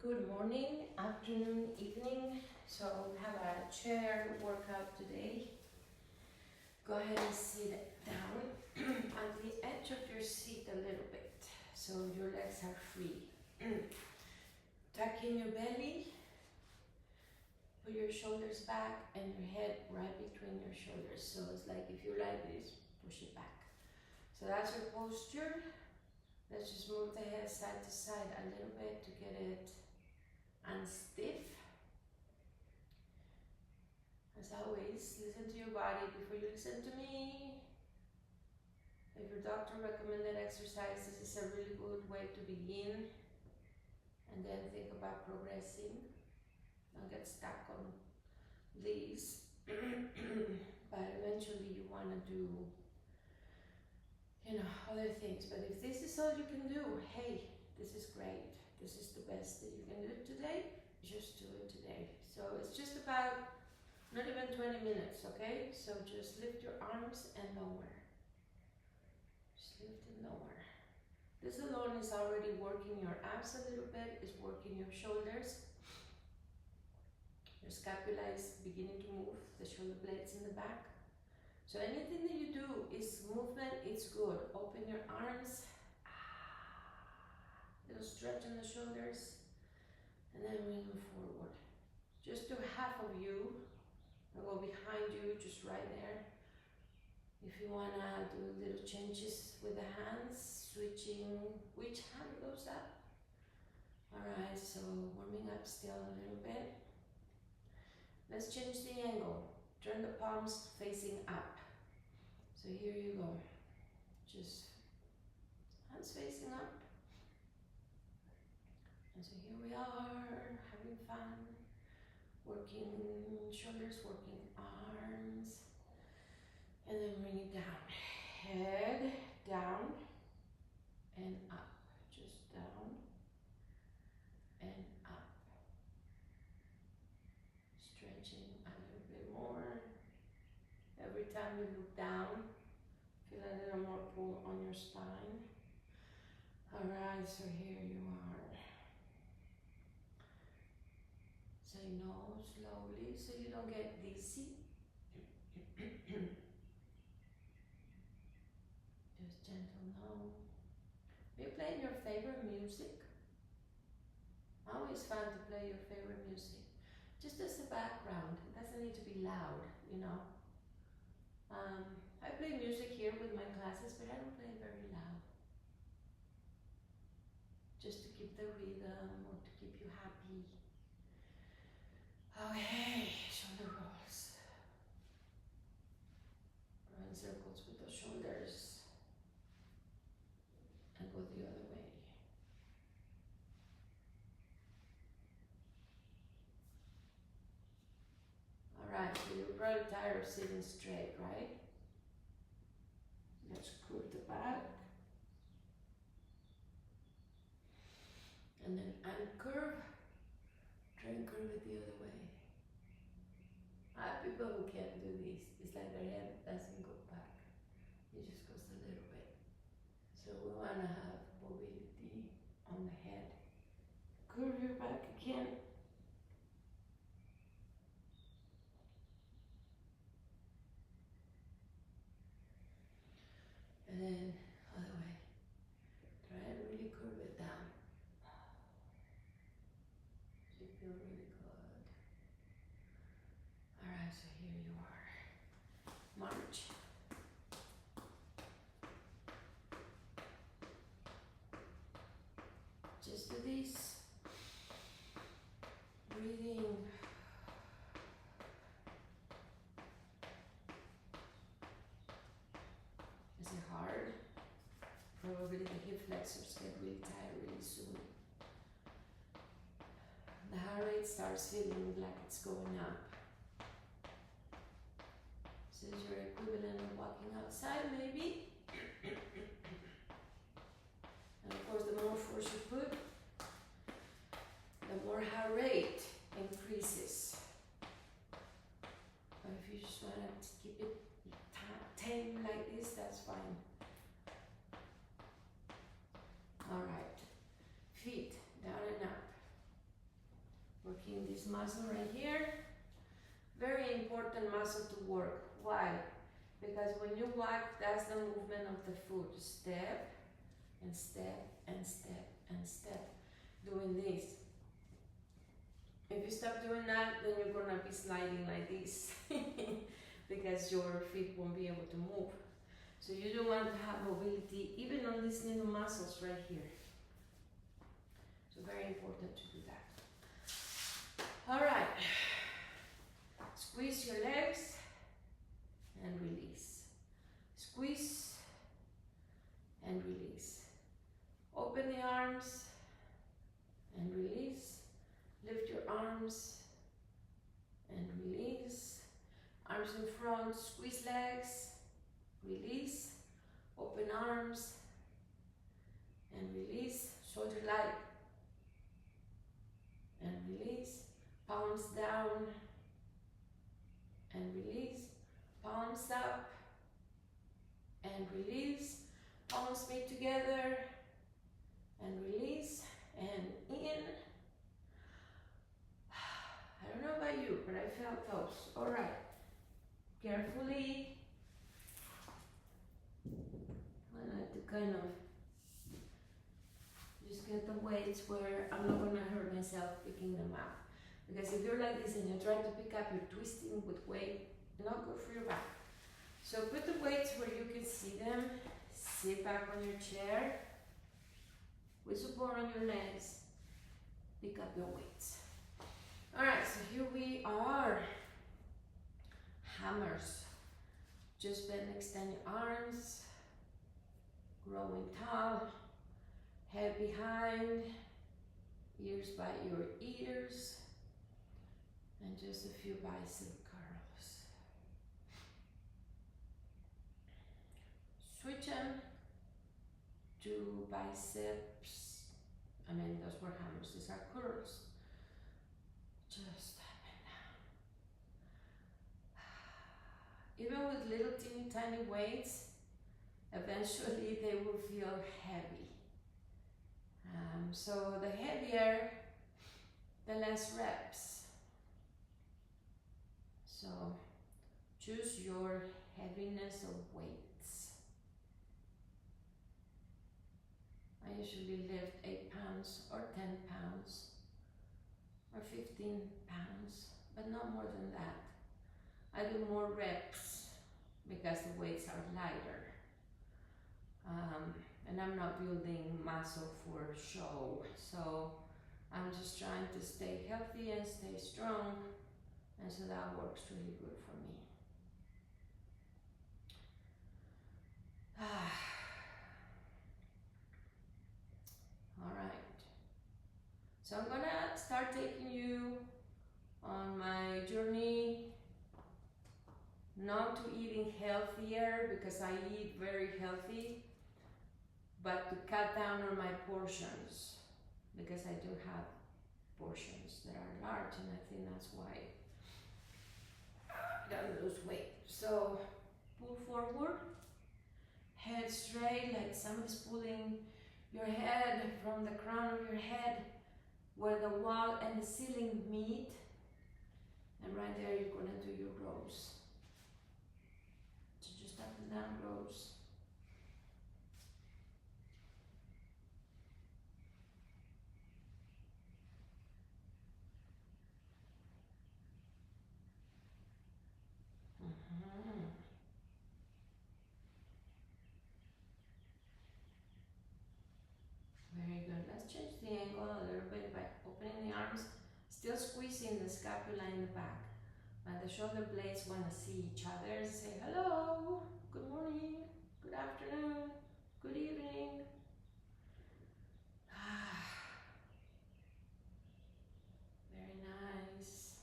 Good morning, afternoon, evening. So we have a chair workout today. Go ahead and sit down at the edge of your seat a little bit so your legs are free. Tuck in your belly, put your shoulders back and your head right between your shoulders. So it's like if you like this, push it back. So that's your posture. Let's just move the head side to side a little bit to get it unstiff. As always, listen to your body before you listen to me. If your doctor recommended exercise, this is a really good way to begin. And then think about progressing. Don't get stuck on these. But eventually you want to do, other things. But if this is all you can do, hey, this is great. This is the best that you can do today. Just do it today. So it's just about not even 20 minutes, okay? So just lift your arms and lower. Just lift and lower. This alone is already working your abs a little bit. It's working your shoulders. Your scapula is beginning to move, the shoulder blades in the back. So anything that you do is movement, it's good. Open your arms. Little stretch in the shoulders. And then bring them forward. Just do half of you. I'll go behind you, just right there. If you want to do little changes with the hands, switching which hand goes up. Alright, so warming up still a little bit. Let's change the angle. Turn the palms facing up. So here you go. Just hands facing up. And so here we are, having fun. Working shoulders, working arms. And then bring it down. Head down and up. Just down and up. Stretching a little bit more. Every time you look down, feel a little more pull on your spine. Alright, so here you are. Say no slowly so you don't get dizzy. Just gentle no. Are you playing your favorite music? Always fun to play your favorite music. Just as a background. It doesn't need to be loud, I play music here with my classes, but I don't play very loud. Just to keep the rhythm or to keep you happy. Okay, shoulder rolls. Run circles with the shoulders. And go the other way. Alright, so you're probably tired of sitting straight, right? Let's curve the back. And then uncurve. Try and curve it the other way. I have people who can't do this. It's like their head doesn't go back. It just goes a little bit. So we want to have mobility on the head. Curve your back again. And then other way. Try and really curve it down. You feel really good. Alright, so here you are. March. Just do this. Breathing. Is it hard? Probably the hip flexors get really tired really soon. The heart rate starts feeling like it's going up. This is your equivalent of walking outside maybe. And of course the more force you put, the more heart rate increases. But if you just want to keep it tame like this, that's fine. Alright, feet down and up. muscle right here. Very important muscle to work. Why? Because when you walk, that's the movement of the foot. Step and step and step and step. Doing this. If you stop doing that, then you're gonna be sliding like this because your feet won't be able to move. So you do want to have mobility even on these little muscles right here. So very important to do that. All right. Squeeze your legs and release. Squeeze and release. Open the arms and release. Lift your arms and release. Arms in front, squeeze legs, release. Open arms and release. Shoulder light and release. Palms down and release. Palms up and release. Palms meet together and release. And in. I don't know about you, but I felt those. All right. Carefully. I like to kind of just get the weights where I'm not gonna hurt myself picking them up. Because if you're like this and you're trying to pick up, you're twisting with weight, not good for your back. So put the weights where you can see them. Sit back on your chair. With support on your legs. Pick up your weights. Alright, so here we are. Hammers. Just bend, extend your arms. Growing tall. Head behind. Ears by your ears. And just a few bicep curls. Switch them to biceps. I mean, those were hammers, these are curls. Just up and down. Even with little teeny tiny weights, eventually they will feel heavy. So the heavier, the less reps. So choose your heaviness of weights. I usually lift 8 pounds or 10 pounds or 15 pounds, but not more than that. I do more reps because the weights are lighter. And I'm not building muscle for show. So I'm just trying to stay healthy and stay strong. And so that works really good for me. All right. So I'm gonna start taking you on my journey, not to eating healthier because I eat very healthy, but to cut down on my portions because I do have portions that are large, and I think that's why I don't lose weight. So pull forward, head straight, like somebody's pulling your head from the crown of your head where the wall and the ceiling meet, and right there you're gonna do your rows. So just up and down rows. Very good. Let's change the angle a little bit by opening the arms, still squeezing the scapula in the back. And the shoulder blades want to see each other and say hello, good morning, good afternoon, good evening. Very nice.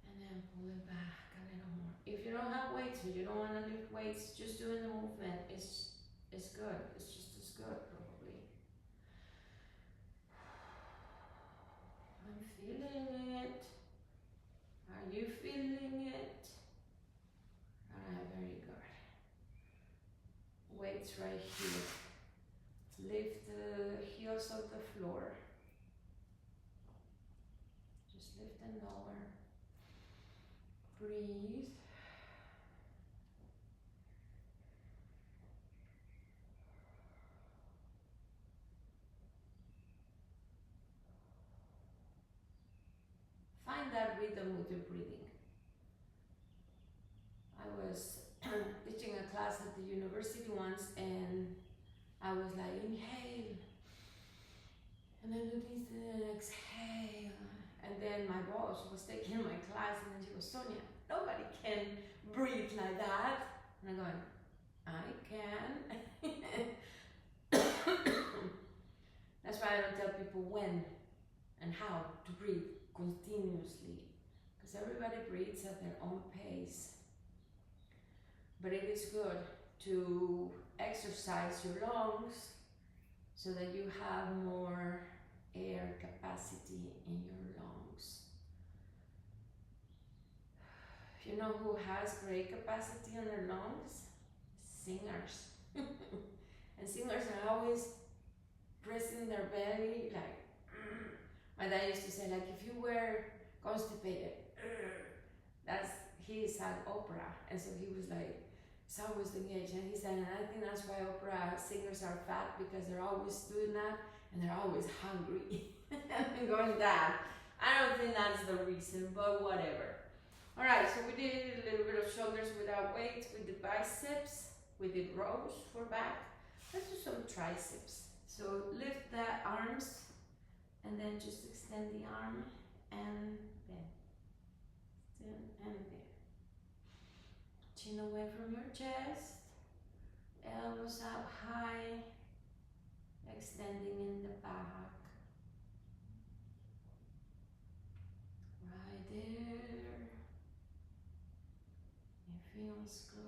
And then pull it back a little more. If you don't have weights or you don't want to lift weights, just doing the movement is good. It's just as good, probably. I'm feeling it. Are you feeling it? Alright, very good. Weights right here. Lift the heels of the floor. Lift and lower. Breathe. Find that rhythm with your breathing. I was teaching a class at the university once, and I was like, inhale, and then do this, and exhale. And then my boss was taking my class, and then she goes, Sonia, nobody can breathe like that. And I'm going, I can. That's why I don't tell people when and how to breathe continuously, because everybody breathes at their own pace. But it is good to exercise your lungs so that you have more air capacity in your lungs. You know who has great capacity in their lungs? Singers. And singers are always pressing their belly, like, my dad used to say, like, if you were constipated, he's at opera, and so he was like, it's always engaged, and he said, and I think that's why opera singers are fat, because they're always doing that, and they're always hungry, and going down. I don't think that's the reason, but whatever. All right, so we did a little bit of shoulders without weights, we did biceps, we did rows for back. Let's do some triceps. So lift the arms, and then just extend the arm, and bend, and bend. Chin away from your chest, elbows out high, extending in the back. Right there. It feels good.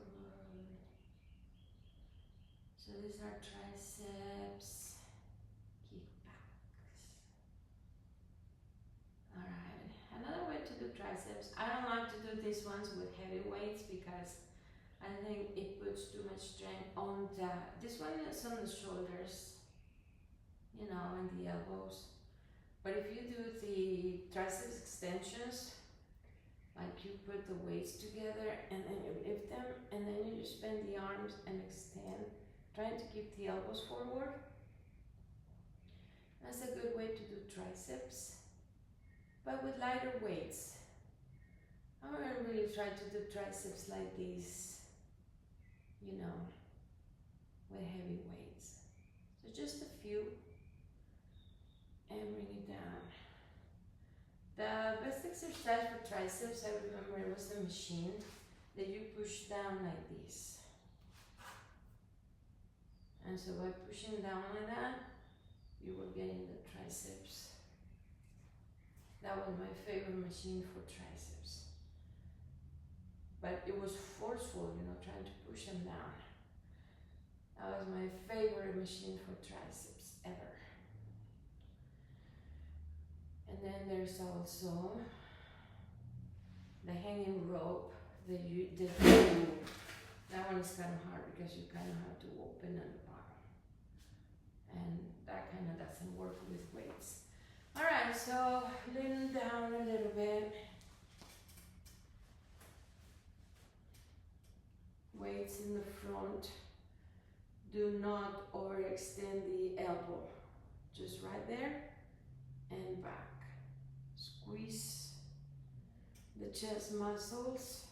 So these are triceps, kickbacks. Alright, another way to do triceps, I don't like to do these ones with heavy weights because I think it puts too much strength on this one is on the shoulders, you know, and the elbows. But if you do the triceps extensions, like you put the weights together and then you lift them and then you just bend the arms and extend, trying to keep the elbows forward. That's a good way to do triceps, but with lighter weights. I'm gonna really try to do triceps like this, you know, with heavy weights. So just a few, and bring it down. The best exercise for triceps, I remember, it was the machine that you push down like this. And so by pushing down like that, you were getting the triceps. That was my favorite machine for triceps. But it was forceful, you know, trying to push them down. That was my favorite machine for triceps ever. And then there's also the hanging rope that you did. That one is kind of hard because you kind of have to open at the bottom. And that kind of doesn't work with weights. All right, so lean down a little bit. Weights in the front. Do not overextend the elbow. Just right there and back. Squeeze the chest muscles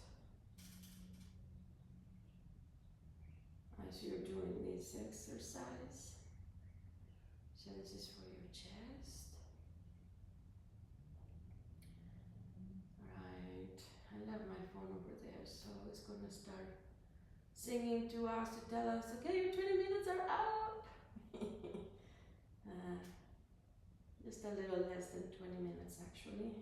as you're doing this exercise. So this is for your chest. Right, I left my phone over there, so it's gonna start singing to us to tell us, okay, your 20 minutes are up. Just a little less than 20 minutes actually,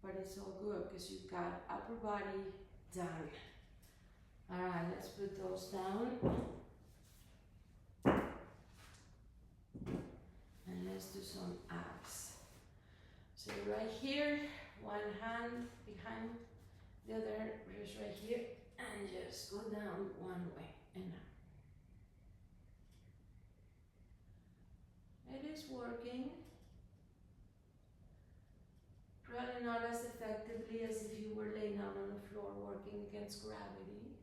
but it's all good because you've got upper body done. All right, let's put those down. And let's do some abs. So right here, one hand behind the other, just right here, and just go down one way and up. It is working. effectively as if you were laying down on the floor working against gravity.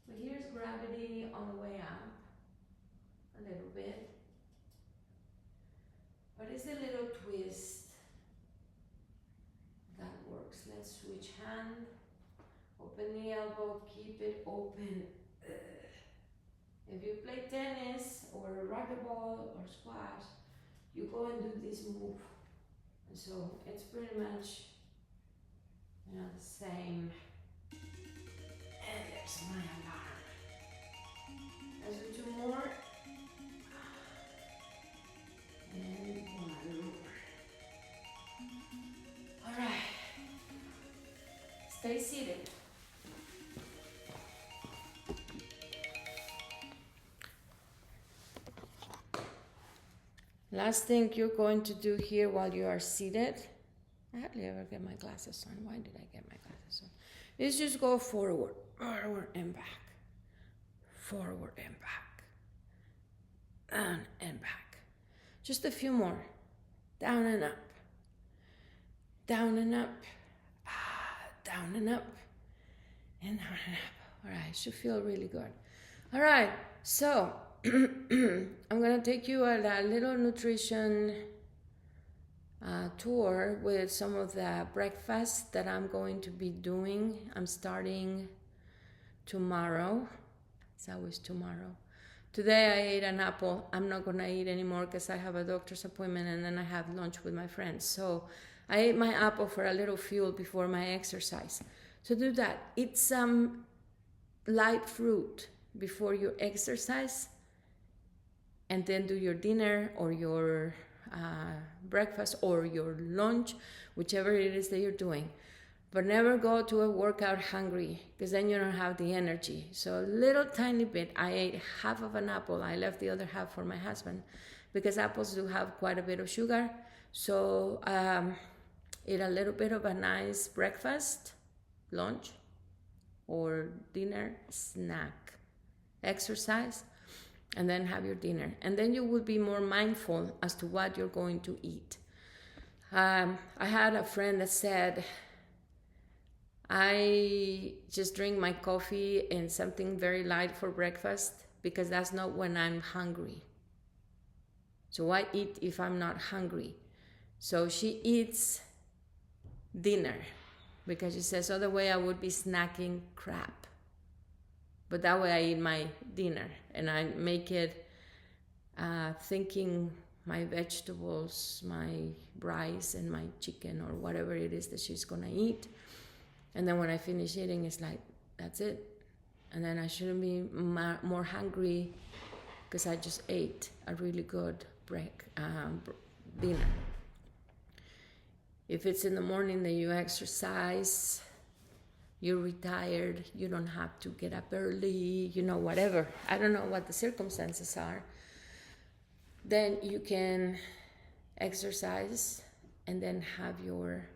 But here's gravity on the way up, a little bit. But it's a little twist that works. Let's switch hand. Open the elbow, keep it open. If you play tennis or racquetball or squash, you go and do this move. And so it's pretty much, the same. And there's my alarm. Let's do two more. And one. All right. Stay seated. Last thing you're going to do here while you are seated, I hardly ever get my glasses on. Why did I get my glasses on? Is just go forward, forward and back, forward and back, down and back. Just a few more. Down and up, down and up, down and up, and down and up. All right, should feel really good. All right, so I'm gonna take you on a little nutrition tour with some of the breakfasts that I'm going to be doing. I'm starting tomorrow. It's always tomorrow. Today I ate an apple. I'm not gonna eat anymore because I have a doctor's appointment and then I have lunch with my friends. So I ate my apple for a little fuel before my exercise. So do that. Eat some light fruit before you exercise, and then do your dinner or your breakfast or your lunch, whichever it is that you're doing. But never go to a workout hungry, because then you don't have the energy. So a little tiny bit. I ate half of an apple. I left the other half for my husband, because apples do have quite a bit of sugar. So eat a little bit of a nice breakfast, lunch, or dinner, snack, exercise, and then have your dinner. And then you will be more mindful as to what you're going to eat. I had a friend that said, I just drink my coffee and something very light for breakfast because that's not when I'm hungry. So I eat if I'm not hungry. So she eats dinner because she says, other way I would be snacking crap. But that way I eat my dinner and I make it thinking my vegetables, my rice and my chicken or whatever it is that she's gonna eat. And then when I finish eating, it's like, that's it. And then I shouldn't be more hungry because I just ate a really good dinner. If it's in the morning that you exercise, you're retired, you don't have to get up early, whatever. I don't know what the circumstances are. Then you can exercise and then have your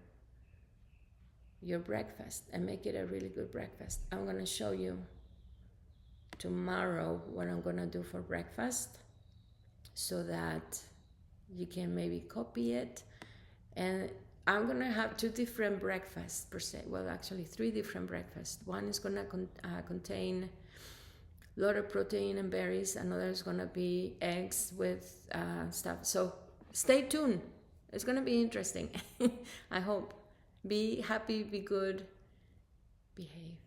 breakfast and make it a really good breakfast. I'm gonna show you tomorrow what I'm gonna do for breakfast so that you can maybe copy it. And I'm gonna have 2 different breakfasts per se. Well, actually 3 different breakfasts. One is gonna contain a lot of protein and berries. Another is gonna be eggs with stuff. So stay tuned. It's gonna be interesting. I hope. Be happy, be good, behave.